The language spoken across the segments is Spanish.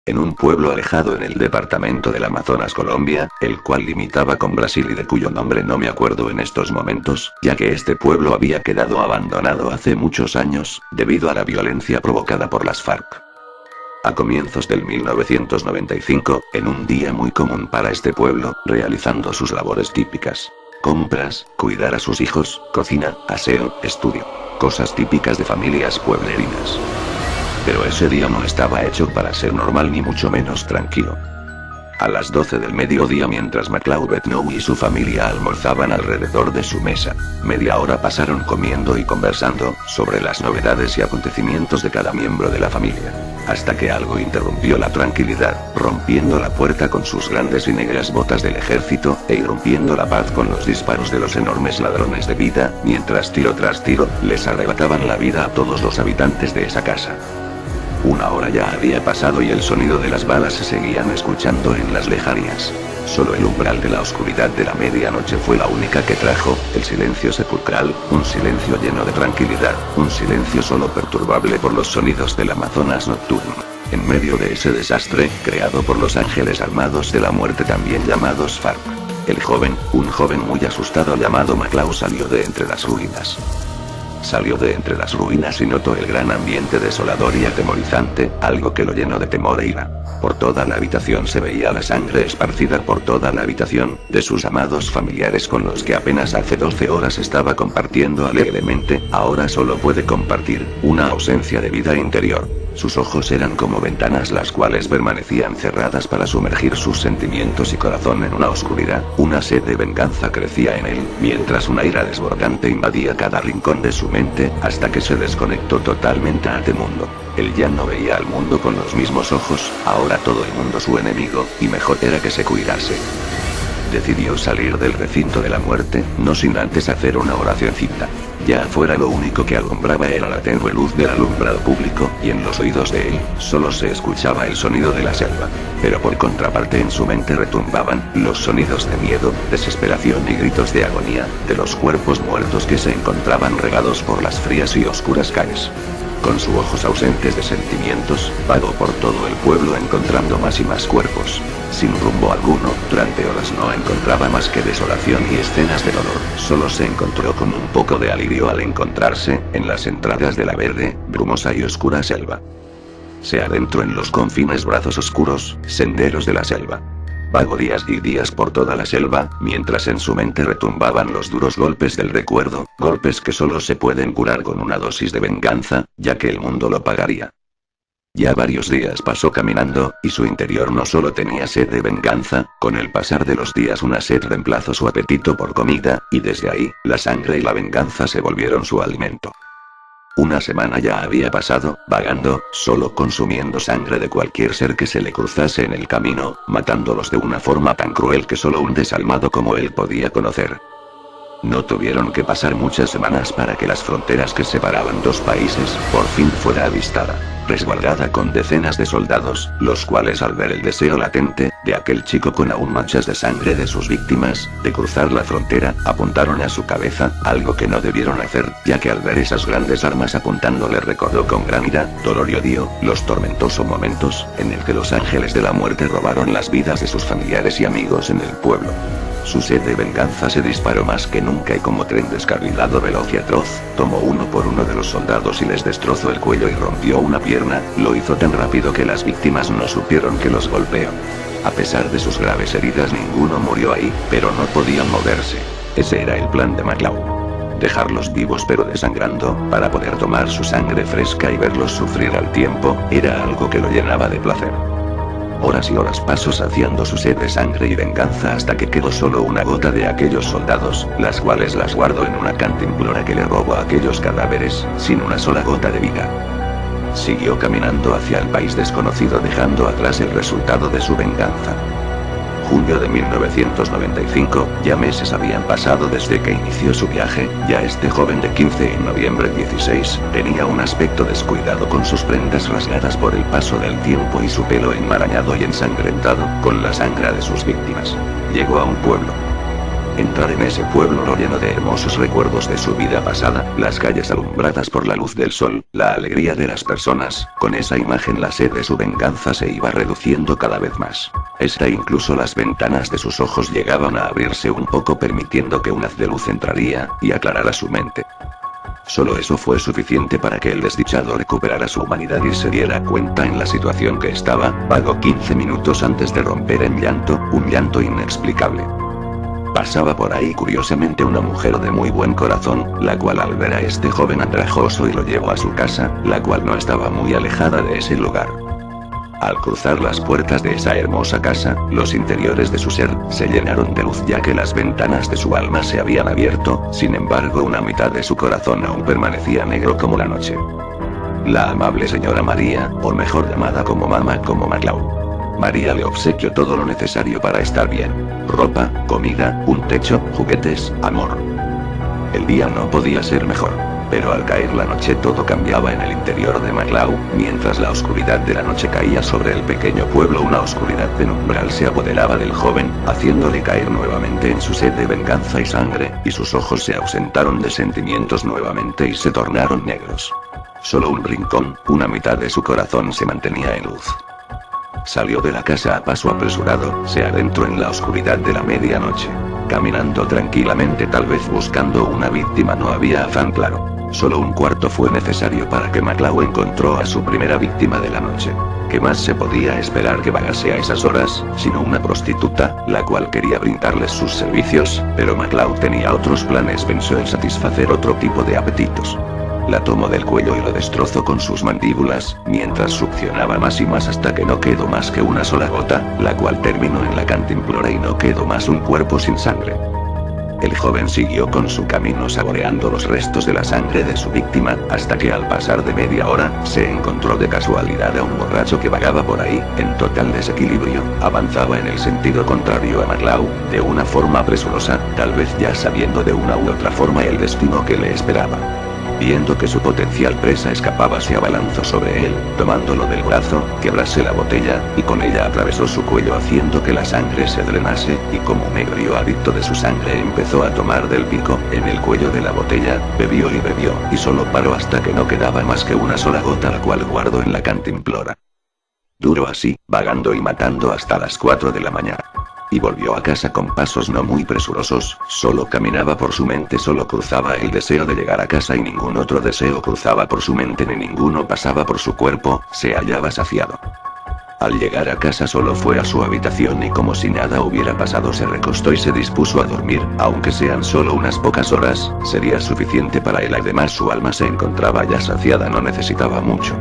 En un pueblo alejado en el departamento del Amazonas, Colombia, el cual limitaba con Brasil y de cuyo nombre no me acuerdo en estos momentos, ya que este pueblo había quedado abandonado hace muchos años, debido a la violencia provocada por las FARC. A comienzos del 1995, en un día muy común para este pueblo, realizando sus labores típicas. Compras, cuidar a sus hijos, cocina, aseo, estudio. Cosas típicas de familias pueblerinas. Pero ese día no estaba hecho para ser normal ni mucho menos tranquilo. A las 12 del mediodía, mientras McLeod Snow y su familia almorzaban alrededor de su mesa, media hora pasaron comiendo y conversando sobre las novedades y acontecimientos de cada miembro de la familia. Hasta que algo interrumpió la tranquilidad, rompiendo la puerta con sus grandes y negras botas del ejército, e irrumpiendo la paz con los disparos de los enormes ladrones de vida, mientras tiro tras tiro, les arrebataban la vida a todos los habitantes de esa casa. Una hora ya había pasado y el sonido de las balas se seguían escuchando en las lejanías. Solo el umbral de la oscuridad de la medianoche fue la única que trajo el silencio sepulcral, un silencio lleno de tranquilidad, un silencio solo perturbable por los sonidos del Amazonas nocturno. En medio de ese desastre, creado por los ángeles armados de la muerte también llamados FARC, un joven muy asustado llamado McLeod salió de entre las ruinas. Salió de entre las ruinas y notó el gran ambiente desolador y atemorizante, algo que lo llenó de temor e ira. Por toda la habitación se veía la sangre esparcida por toda la habitación, de sus amados familiares con los que apenas hace 12 horas estaba compartiendo alegremente, ahora solo puede compartir, una ausencia de vida interior. Sus ojos eran como ventanas las cuales permanecían cerradas para sumergir sus sentimientos y corazón en una oscuridad, una sed de venganza crecía en él, mientras una ira desbordante invadía cada rincón de su mente, hasta que se desconectó totalmente a este mundo. Él ya no veía al mundo con los mismos ojos, ahora todo el mundo su enemigo, y mejor era que se cuidase. Decidió salir del recinto de la muerte, no sin antes hacer una oracioncita. Ya afuera lo único que alumbraba era la tenue luz del alumbrado público, y en los oídos de él, solo se escuchaba el sonido de la selva. Pero por contraparte en su mente retumbaban los sonidos de miedo, desesperación y gritos de agonía, de los cuerpos muertos que se encontraban regados por las frías y oscuras calles. Con sus ojos ausentes de sentimientos, vagó por todo el pueblo encontrando más y más cuerpos. Sin rumbo alguno, durante horas no encontraba más que desolación y escenas de dolor. Solo se encontró con un poco de alivio al encontrarse, en las entradas de la verde, brumosa y oscura selva. Se adentró en los confines brazos oscuros, senderos de la selva. Vagó días y días por toda la selva, mientras en su mente retumbaban los duros golpes del recuerdo, golpes que solo se pueden curar con una dosis de venganza, ya que el mundo lo pagaría. Ya varios días pasó caminando, y su interior no solo tenía sed de venganza, con el pasar de los días una sed reemplazó su apetito por comida, y desde ahí, la sangre y la venganza se volvieron su alimento. Una semana ya había pasado, vagando, solo consumiendo sangre de cualquier ser que se le cruzase en el camino, matándolos de una forma tan cruel que solo un desalmado como él podía conocer. No tuvieron que pasar muchas semanas para que las fronteras que separaban dos países, por fin fuera avistada, resguardada con decenas de soldados, los cuales al ver el deseo latente, de aquel chico con aún manchas de sangre de sus víctimas, de cruzar la frontera, apuntaron a su cabeza, algo que no debieron hacer, ya que al ver esas grandes armas apuntando le recordó con gran ira, dolor y odio, los tormentosos momentos, en el que los ángeles de la muerte robaron las vidas de sus familiares y amigos en el pueblo. Su sed de venganza se disparó más que nunca y como tren descarrilado veloz y atroz, tomó uno por uno de los soldados y les destrozó el cuello y rompió una pierna, lo hizo tan rápido que las víctimas no supieron que los golpeó. A pesar de sus graves heridas ninguno murió ahí, pero no podían moverse. Ese era el plan de McLeod. Dejarlos vivos pero desangrando, para poder tomar su sangre fresca y verlos sufrir al tiempo, era algo que lo llenaba de placer. Horas y horas pasó saciando su sed de sangre y venganza hasta que quedó solo una gota de aquellos soldados, las cuales las guardó en una cantimplora que le robó a aquellos cadáveres, sin una sola gota de vida. Siguió caminando hacia el país desconocido dejando atrás el resultado de su venganza. Junio de 1995, ya meses habían pasado desde que inició su viaje, ya este joven de 15 en noviembre 16, tenía un aspecto descuidado con sus prendas rasgadas por el paso del tiempo y su pelo enmarañado y ensangrentado, con la sangre de sus víctimas. Llegó a un pueblo. Entrar en ese pueblo lo llenó de hermosos recuerdos de su vida pasada, las calles alumbradas por la luz del sol, la alegría de las personas, con esa imagen la sed de su venganza se iba reduciendo cada vez más. Incluso las ventanas de sus ojos llegaban a abrirse un poco permitiendo que un haz de luz entraría, y aclarara su mente. Solo eso fue suficiente para que el desdichado recuperara su humanidad y se diera cuenta en la situación que estaba, vago 15 minutos antes de romper en llanto, un llanto inexplicable. Pasaba por ahí curiosamente una mujer de muy buen corazón, la cual al ver a este joven andrajoso y lo llevó a su casa, la cual no estaba muy alejada de ese lugar. Al cruzar las puertas de esa hermosa casa, los interiores de su ser se llenaron de luz ya que las ventanas de su alma se habían abierto, sin embargo una mitad de su corazón aún permanecía negro como la noche. La amable señora María, o mejor llamada como Mama como McCloud. María le obsequió todo lo necesario para estar bien. Ropa, comida, un techo, juguetes, amor. El día no podía ser mejor. Pero al caer la noche todo cambiaba en el interior de McCloud, mientras la oscuridad de la noche caía sobre el pequeño pueblo una oscuridad penumbral se apoderaba del joven, haciéndole caer nuevamente en su sed de venganza y sangre, y sus ojos se ausentaron de sentimientos nuevamente y se tornaron negros. Solo un rincón, una mitad de su corazón se mantenía en luz. Salió de la casa a paso apresurado, se adentró en la oscuridad de la medianoche. Caminando tranquilamente tal vez buscando una víctima no había afán claro. Solo un cuarto fue necesario para que McCloud encontró a su primera víctima de la noche. ¿Qué más se podía esperar que vagase a esas horas, sino una prostituta, la cual quería brindarles sus servicios, pero McCloud tenía otros planes, pensó en satisfacer otro tipo de apetitos. La tomó del cuello y lo destrozó con sus mandíbulas, mientras succionaba más y más hasta que no quedó más que una sola gota, la cual terminó en la cantimplora y no quedó más un cuerpo sin sangre. El joven siguió con su camino saboreando los restos de la sangre de su víctima, hasta que al pasar de media hora, se encontró de casualidad a un borracho que vagaba por ahí, en total desequilibrio, avanzaba en el sentido contrario a McCloud, de una forma presurosa, tal vez ya sabiendo de una u otra forma el destino que le esperaba. Viendo que su potencial presa escapaba se abalanzó sobre él, tomándolo del brazo, quebrase la botella, y con ella atravesó su cuello haciendo que la sangre se drenase, y como un ebrio adicto de su sangre empezó a tomar del pico, en el cuello de la botella, bebió, y solo paró hasta que no quedaba más que una sola gota la cual guardó en la cantimplora. Duró así, vagando y matando hasta las 4 de la mañana. Y volvió a casa con pasos no muy presurosos, solo caminaba por su mente, solo cruzaba el deseo de llegar a casa y ningún otro deseo cruzaba por su mente ni ninguno pasaba por su cuerpo, se hallaba saciado. Al llegar a casa solo fue a su habitación y como si nada hubiera pasado se recostó y se dispuso a dormir, aunque sean solo unas pocas horas, sería suficiente para él, además su alma se encontraba ya saciada, no necesitaba mucho.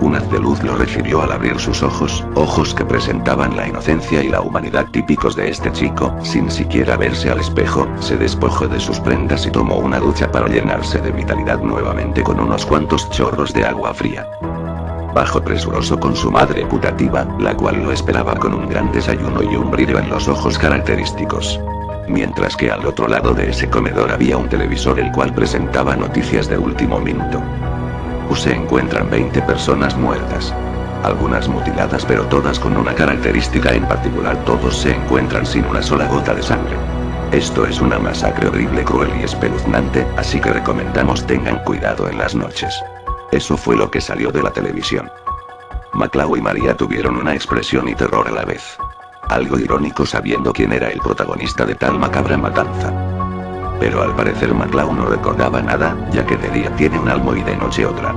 Un haz de luz lo recibió al abrir sus ojos, ojos que presentaban la inocencia y la humanidad típicos de este chico, sin siquiera verse al espejo, se despojó de sus prendas y tomó una ducha para llenarse de vitalidad nuevamente con unos cuantos chorros de agua fría. Bajó presuroso con su madre putativa, la cual lo esperaba con un gran desayuno y un brillo en los ojos característicos. Mientras que al otro lado de ese comedor había un televisor el cual presentaba noticias de último minuto. Se encuentran 20 personas muertas. Algunas mutiladas pero todas con una característica en particular, todos se encuentran sin una sola gota de sangre. Esto es una masacre horrible, cruel y espeluznante, así que recomendamos tengan cuidado en las noches. Eso fue lo que salió de la televisión. McCloud y María tuvieron una expresión y terror a la vez. Algo irónico sabiendo quién era el protagonista de tal macabra matanza. Pero al parecer McCloud no recordaba nada, ya que de día tiene un alma y de noche otra.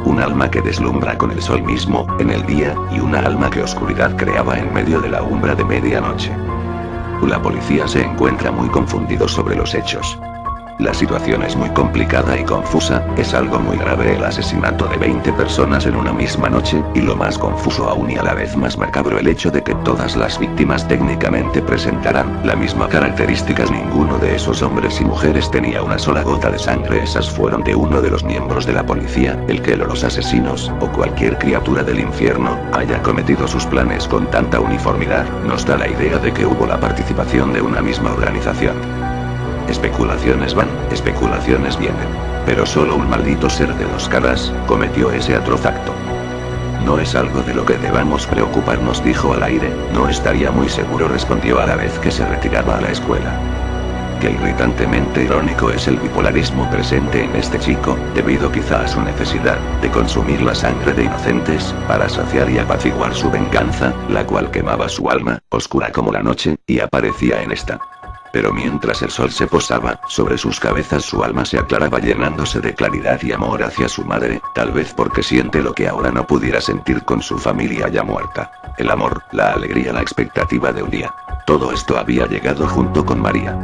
Un alma que deslumbra con el sol mismo, en el día, y una alma que oscuridad creaba en medio de la umbra de medianoche. La policía se encuentra muy confundido sobre los hechos. La situación es muy complicada y confusa, es algo muy grave el asesinato de 20 personas en una misma noche, y lo más confuso aún y a la vez más macabro el hecho de que todas las víctimas técnicamente presentarán la misma características. Ninguno de esos hombres y mujeres tenía una sola gota de sangre, esas fueron de uno de los miembros de la policía, el que los asesinos, o cualquier criatura del infierno, haya cometido sus planes con tanta uniformidad, nos da la idea de que hubo la participación de una misma organización. Especulaciones van, especulaciones vienen. Pero solo un maldito ser de dos caras cometió ese atroz acto. No es algo de lo que debamos preocuparnos, dijo al aire. No estaría muy seguro, respondió a la vez que se retiraba a la escuela. Qué irritantemente irónico es el bipolarismo presente en este chico, debido quizá a su necesidad de consumir la sangre de inocentes, para saciar y apaciguar su venganza, la cual quemaba su alma, oscura como la noche, y aparecía en esta. Pero mientras el sol se posaba sobre sus cabezas, su alma se aclaraba llenándose de claridad y amor hacia su madre, tal vez porque siente lo que ahora no pudiera sentir con su familia ya muerta. El amor, la alegría, la expectativa de un día. Todo esto había llegado junto con María.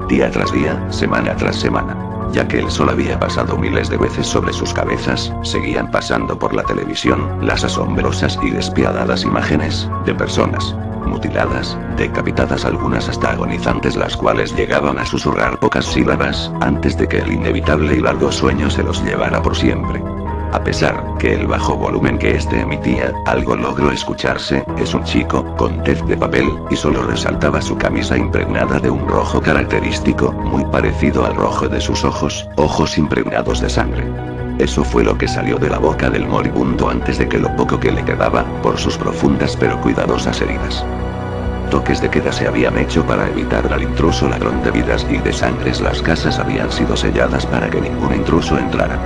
Día tras día, semana tras semana. Ya que el sol había pasado miles de veces sobre sus cabezas, seguían pasando por la televisión las asombrosas y despiadadas imágenes de personas mutiladas, decapitadas, algunas hasta agonizantes, las cuales llegaban a susurrar pocas sílabas, antes de que el inevitable y largo sueño se los llevara por siempre. A pesar que el bajo volumen que este emitía, algo logró escucharse, es un chico, con tez de papel, y solo resaltaba su camisa impregnada de un rojo característico, muy parecido al rojo de sus ojos, ojos impregnados de sangre. Eso fue lo que salió de la boca del moribundo antes de que lo poco que le quedaba, por sus profundas pero cuidadosas heridas. Toques de queda se habían hecho para evitar al intruso ladrón de vidas y de sangres. Las casas habían sido selladas para que ningún intruso entrara.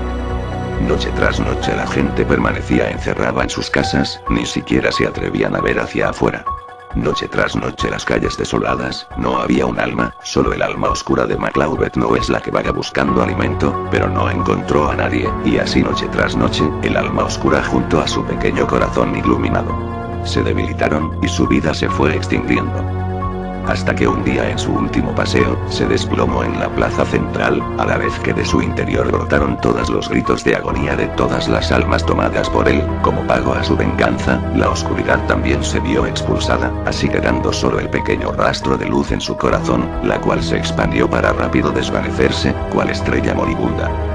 Noche tras noche la gente permanecía encerrada en sus casas, ni siquiera se atrevían a ver hacia afuera. Noche tras noche las calles desoladas, no había un alma, solo el alma oscura de McCloud no es la que vaga buscando alimento, pero no encontró a nadie, y así noche tras noche, el alma oscura junto a su pequeño corazón iluminado se debilitaron, y su vida se fue extinguiendo. Hasta que un día en su último paseo, se desplomó en la plaza central, a la vez que de su interior brotaron todos los gritos de agonía de todas las almas tomadas por él, como pago a su venganza. La oscuridad también se vio expulsada, así quedando solo el pequeño rastro de luz en su corazón, la cual se expandió para rápido desvanecerse, cual estrella moribunda.